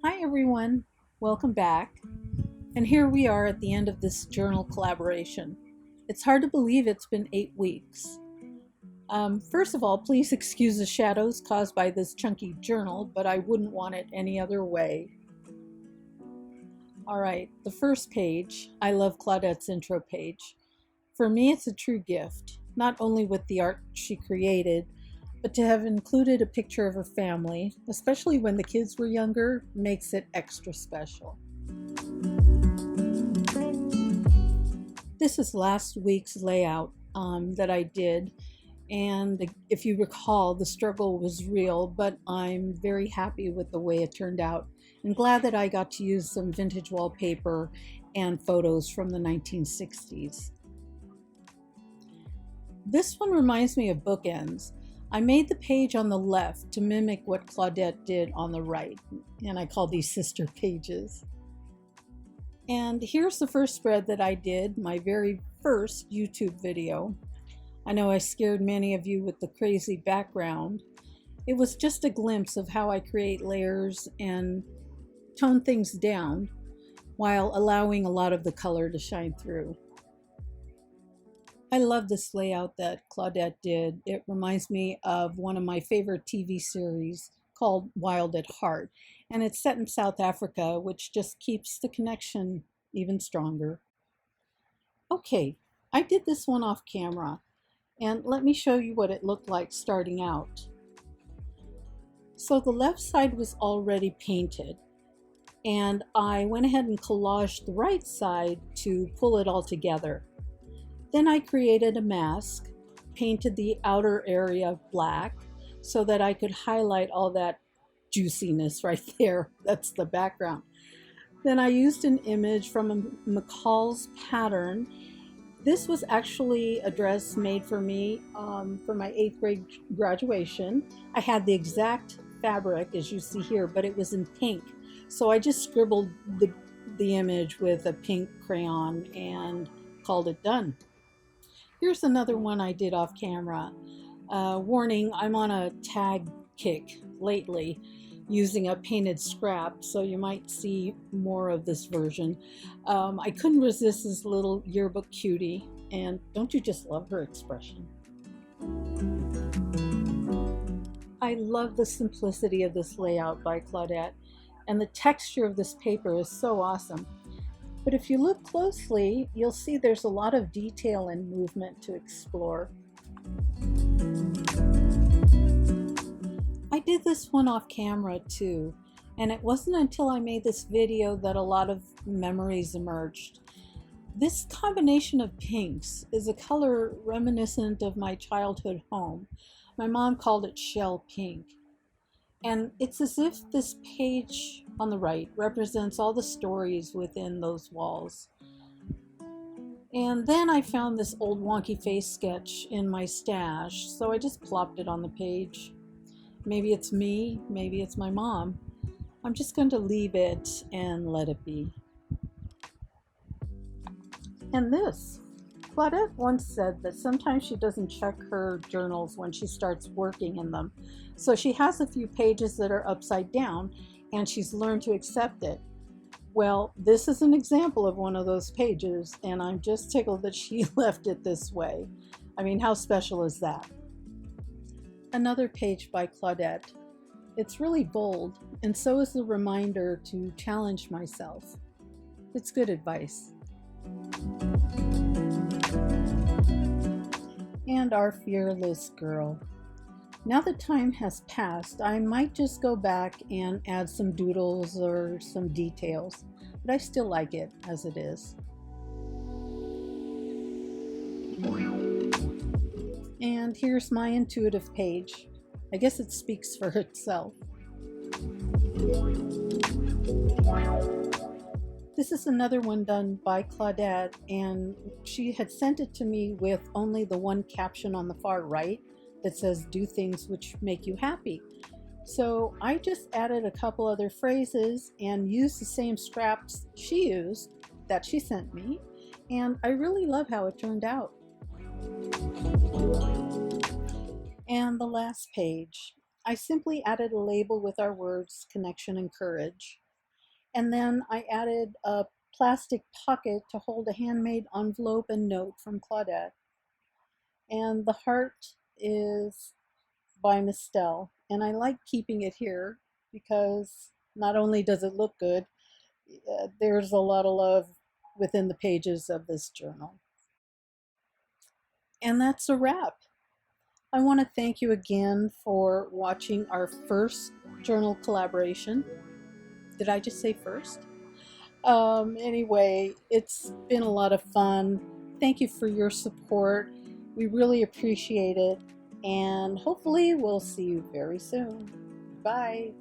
Hi everyone, welcome back. And here we are at the end of this journal collaboration. It's hard to believe it's been 8 weeks. First of all, please excuse the shadows caused by this chunky journal, but I wouldn't want it any other way. All right, the first page, I love Claudette's intro page. For me, it's a true gift, not only with the art she created, but to have included a picture of her family, especially when the kids were younger, makes it extra special. This is last week's layout that I did, and if you recall, the struggle was real, but I'm very happy with the way it turned out and glad that I got to use some vintage wallpaper and photos from the 1960s. This one reminds me of bookends. I made the page on the left to mimic what Claudette did on the right, and I call these sister pages. And here's the first spread that I did, my very first YouTube video. I know I scared many of you with the crazy background. It was just a glimpse of how I create layers and tone things down while allowing a lot of the color to shine through. I love this layout that Claudette did. It reminds me of one of my favorite TV series called Wild at Heart, and it's set in South Africa, which just keeps the connection even stronger. Okay, I did this one off camera, and let me show you what it looked like starting out. So the left side was already painted, and I went ahead and collaged the right side to pull it all together. Then I created a mask, painted the outer area black so that I could highlight all that juiciness right there. That's the background. Then I used an image from McCall's pattern. This was actually a dress made for me for my 8th grade graduation. I had the exact fabric as you see here, but it was in pink. So I just scribbled the image with a pink crayon and called it done. Here's another one I did off camera. Warning, I'm on a tag kick lately using a painted scrap, so you might see more of this version. I couldn't resist this little yearbook cutie, and don't you just love her expression? I love the simplicity of this layout by Claudette, and the texture of this paper is so awesome. But if you look closely, you'll see there's a lot of detail and movement to explore. I did this one off camera too, and it wasn't until I made this video that a lot of memories emerged. This combination of pinks is a color reminiscent of my childhood home. My mom called it shell pink. And it's as if this page on the right represents all the stories within those walls. And then I found this old wonky face sketch in my stash, so I just plopped it on the page. Maybe it's me, maybe it's my mom. I'm just going to leave it and let it be. And this. Claudette once said that sometimes she doesn't check her journals when she starts working in them. So she has a few pages that are upside down, and she's learned to accept it. Well, this is an example of one of those pages, and I'm just tickled that she left it this way. I mean, how special is that? Another page by Claudette. It's really bold, and so is the reminder to challenge myself. It's good advice. And our fearless girl. Now that time has passed, I might just go back and add some doodles or some details, but I still like it as it is. And here's my intuitive page. I guess it speaks for itself. This is another one done by Claudette, and she had sent it to me with only the one caption on the far right that says, "Do things which make you happy." So I just added a couple other phrases and used the same scraps she used that she sent me, and I really love how it turned out. And the last page, I simply added a label with our words, connection and courage. And then I added a plastic pocket to hold a handmade envelope and note from Claudette. And the heart is by Mistel. And I like keeping it here because not only does it look good, there's a lot of love within the pages of this journal. And that's a wrap. I want to thank you again for watching our first journal collaboration. Did I just say first? Anyway, it's been a lot of fun. Thank you for your support. We really appreciate it. And hopefully, we'll see you very soon. Bye.